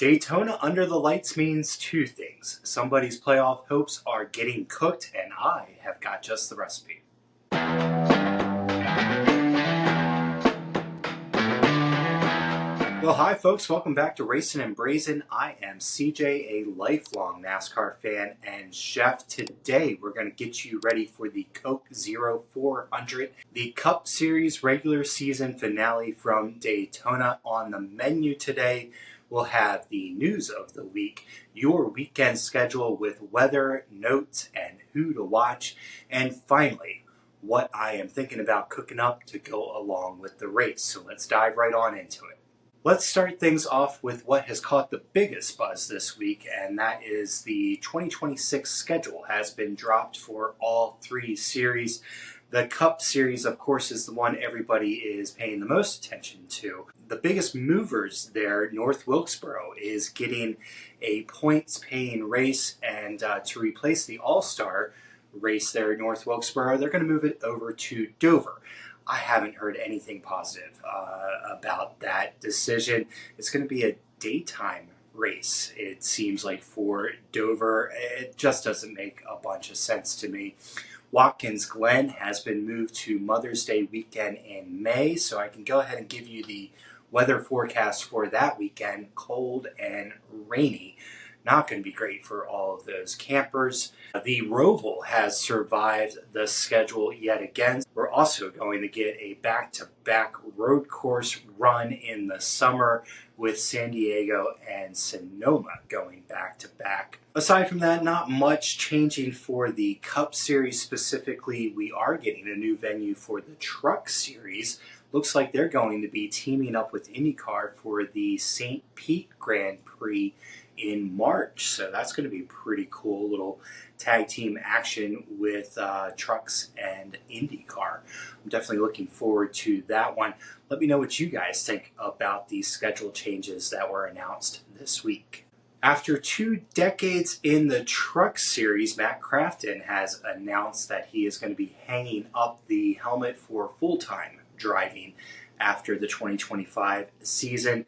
Daytona under the lights means two things. Somebody's playoff hopes are getting cooked, and I have got just the recipe. Well, hi folks, welcome back to Racin-n-Braisin. I am CJ, a lifelong NASCAR fan and chef. Today we're going to get you ready for the Coke 0400, the Cup Series regular season finale from Daytona. On the menu today, we'll have the news of the week, your weekend schedule with weather, notes, and who to watch, and finally, what I am thinking about cooking up to go along with the race. So let's dive right on into it. Let's start things off with what has caught the biggest buzz this week, and that is the 2026 schedule has been dropped for all three series. The Cup Series, of course, is the one everybody is paying the most attention to. The biggest movers there, North Wilkesboro, is getting a points-paying race, and to replace the All-Star race there at North Wilkesboro, they're going to move it over to Dover. I haven't heard anything positive about that decision. It's going to be a daytime race, it seems like, for Dover. It just doesn't make a bunch of sense to me. Watkins Glen has been moved to Mother's Day weekend in May, so I can go ahead and give you the weather forecast for that weekend. Cold and rainy. Not going to be great for all of those campers. The Roval has survived the schedule yet again. We're also going to get a back-to-back road course run in the summer with San Diego and Sonoma going back-to-back. Aside from that, not much changing for the Cup Series specifically. We are getting a new venue for the Truck Series. Looks like they're going to be teaming up with IndyCar for the St. Pete Grand Prix in March, so that's going to be pretty cool. Little tag team action with trucks and IndyCar. I'm definitely looking forward to that one. Let me know what you guys think about these schedule changes that were announced this week. After 2 decades in the Truck Series, Matt Crafton has announced that he is going to be hanging up the helmet for full-time driving after the 2025 season.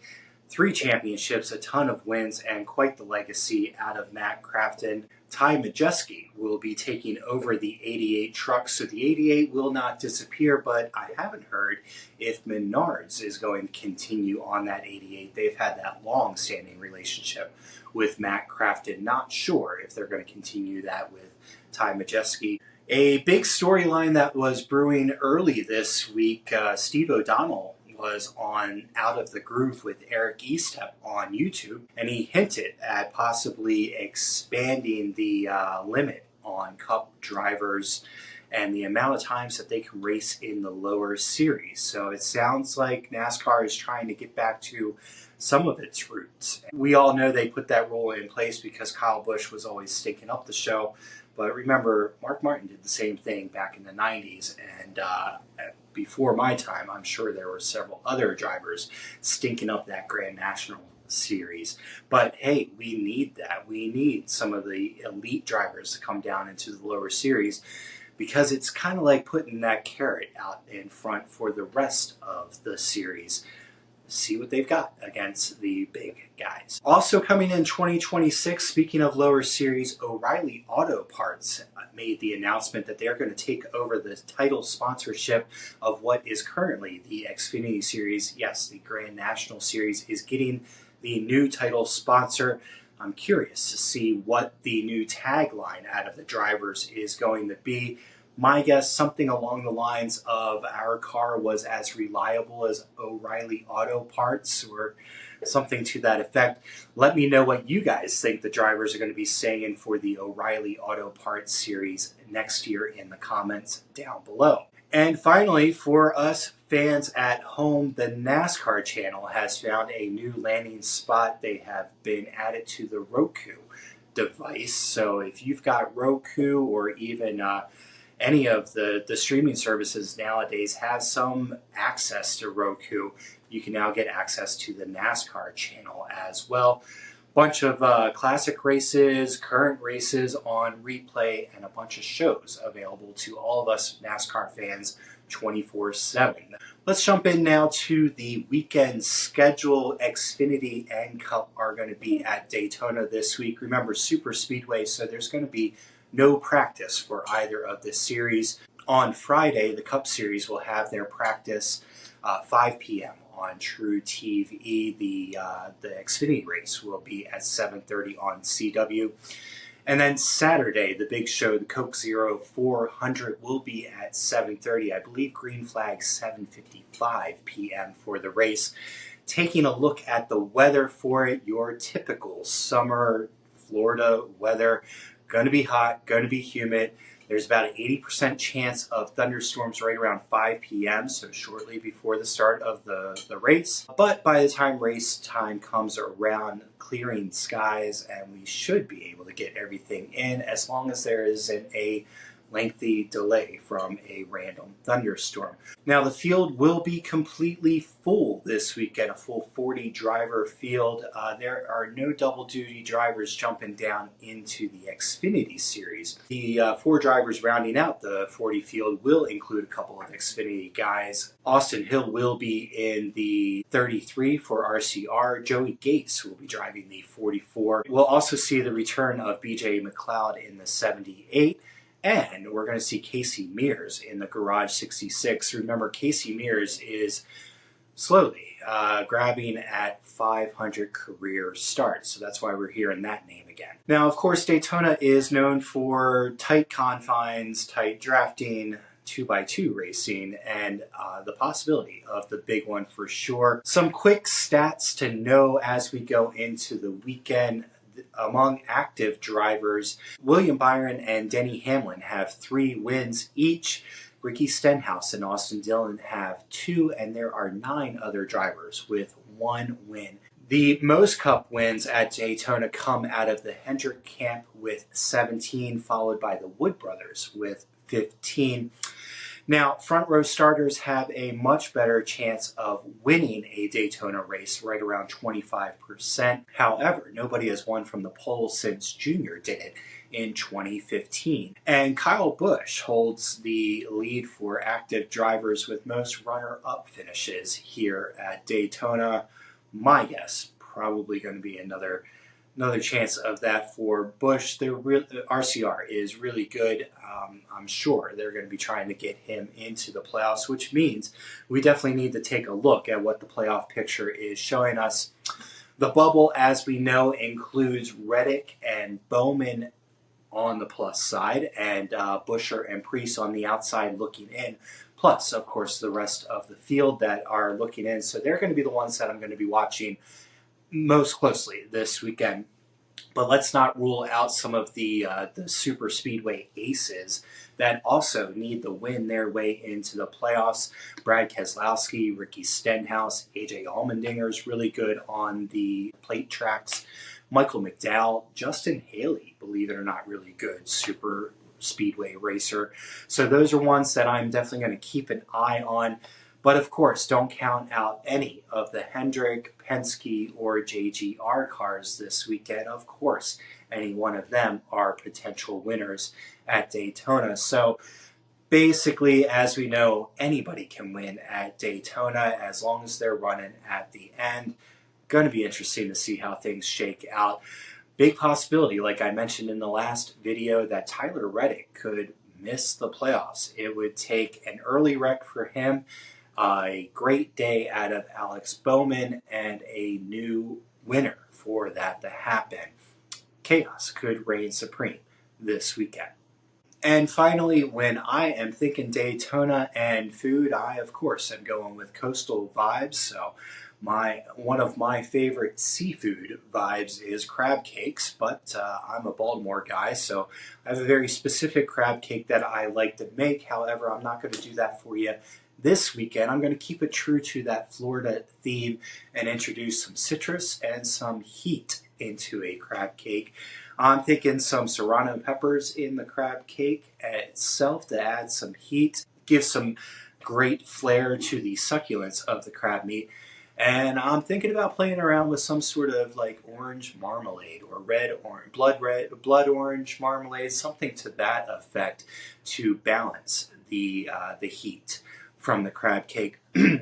3 championships, a ton of wins, and quite the legacy out of Matt Crafton. Ty Majeski will be taking over the 88 truck, so the 88 will not disappear, but I haven't heard if Menards is going to continue on that 88. They've had that long-standing relationship with Matt Crafton. Not sure if they're going to continue that with Ty Majeski. A big storyline that was brewing early this week, Steve O'Donnell was on Out of the Groove with Eric Estep on YouTube, and he hinted at possibly expanding the limit on Cup drivers and the amount of times that they can race in the lower series. So it sounds like NASCAR is trying to get back to some of its roots. We all know they put that rule in place because Kyle Busch was always stinking up the show. But remember, Mark Martin did the same thing back in the 90s, and before my time, I'm sure there were several other drivers stinking up that Grand National Series. But hey, we need that. We need some of the elite drivers to come down into the lower series, because it's kind of like putting that carrot out in front for the rest of the series. See what they've got against the big guys. Also coming in 2026, speaking of lower series, O'Reilly Auto Parts made the announcement that they're going to take over the title sponsorship of what is currently the Xfinity Series. Yes, the Grand National Series is getting the new title sponsor. I'm curious to see what the new tagline out of the drivers is going to be. My guess, something along the lines of "Our car was as reliable as O'Reilly Auto Parts," or something to that effect. Let me know what you guys think the drivers are going to be saying for the O'Reilly Auto Parts series next year in the comments down below. And finally, for us fans at home, the NASCAR channel has found a new landing spot. They have been added to the Roku device. So if you've got Roku, or even any of the streaming services nowadays have some access to Roku, you can now get access to the NASCAR channel as well. Bunch of classic races, current races on replay, and a bunch of shows available to all of us NASCAR fans 24/7. Let's jump in now to the weekend schedule. Xfinity and Cup are going to be at Daytona this week. Remember, super speedway, so there's going to be no practice for either of the series. On Friday, the Cup Series will have their practice 5 p.m. on True TV. The Xfinity race will be at 7:30 on CW. And then Saturday, the big show, the Coke 400, will be at 7:30. I believe green flag 7:55 p.m. for the race. Taking a look at the weather for it, your typical summer Florida weather. Going to be hot, going to be humid. There's about an 80% chance of thunderstorms right around 5 p.m., so shortly before the start of the race. But by the time race time comes around, clearing skies, and we should be able to get everything in as long as there isn't a lengthy delay from a random thunderstorm. Now, the field will be completely full this weekend, a full 40 driver field. There are no double duty drivers jumping down into the Xfinity series. The 4 drivers rounding out the 40 field will include a couple of Xfinity guys. Austin Hill will be in the 33 for RCR. Joey Gates will be driving the 44. We'll also see the return of BJ McLeod in the 78. And we're going to see Casey Mears in the Garage 66. Remember, Casey Mears is slowly grabbing at 500 career starts. So that's why we're hearing that name again. Now, of course, Daytona is known for tight confines, tight drafting, 2x2 racing, and the possibility of the big one for sure. Some quick stats to know as we go into the weekend. Among active drivers, William Byron and Denny Hamlin have 3 wins each. Ricky Stenhouse and Austin Dillon have 2, and there are 9 other drivers with 1 win. The most Cup wins at Daytona come out of the Hendrick camp with 17, followed by the Wood brothers with 15. Now, front row starters have a much better chance of winning a Daytona race, right around 25%. However, nobody has won from the pole since Junior did it in 2015. And Kyle Busch holds the lead for active drivers with most runner-up finishes here at Daytona. My guess, probably going to be another chance of that for Busch. The RCR is really good. I'm sure they're going to be trying to get him into the playoffs, which means we definitely need to take a look at what the playoff picture is showing us. The bubble, as we know, includes Reddick and Bowman on the plus side, and Buescher and Preece on the outside looking in. Plus, of course, the rest of the field that are looking in. So they're going to be the ones that I'm going to be watching most closely this weekend. But let's not rule out some of the super speedway aces that also need to win their way into the playoffs. Brad Keselowski, Ricky Stenhouse, AJ Allmendinger is really good on the plate tracks. Michael McDowell, Justin Haley, believe it or not, really good super speedway racer. So those are ones that I'm definitely going to keep an eye on. But of course, don't count out any of the Hendrick, Penske, or JGR cars this weekend. Of course, any one of them are potential winners at Daytona. So basically, as we know, anybody can win at Daytona as long as they're running at the end. Going to be interesting to see how things shake out. Big possibility, like I mentioned in the last video, that Tyler Reddick could miss the playoffs. It would take an early wreck for him, a great day out of Alex Bowman, and a new winner for that to happen. Chaos could reign supreme this weekend. And finally, when I am thinking Daytona and food, I, of course, am going with coastal vibes. So one of my favorite seafood vibes is crab cakes, but I'm a Baltimore guy, so I have a very specific crab cake that I like to make. However, I'm not going to do that for you this weekend. I'm going to keep it true to that Florida theme and introduce some citrus and some heat into a crab cake. I'm thinking some serrano peppers in the crab cake itself to add some heat, give some great flair to the succulence of the crab meat. And I'm thinking about playing around with some sort of like orange marmalade or blood orange marmalade, something to that effect to balance the heat from the crab cake.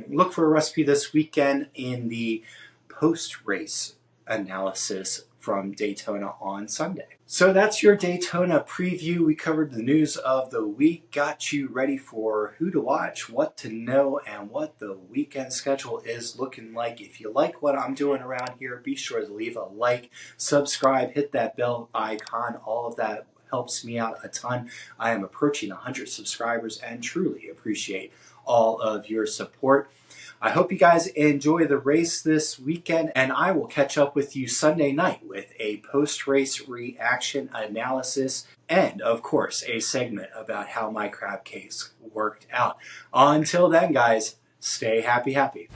Look for a recipe this weekend in the post-race analysis from Daytona on Sunday. So that's your Daytona preview. We covered the news of the week, got you ready for who to watch, what to know, and what the weekend schedule is looking like. If you like what I'm doing around here, be sure to leave a like, subscribe, hit that bell icon. All of that helps me out a ton. I am approaching 100 subscribers and truly appreciate all of your support. I hope you guys enjoy the race this weekend, and I will catch up with you Sunday night with a post-race reaction analysis and, of course, a segment about how my crab cakes worked out. Until then, guys, stay happy.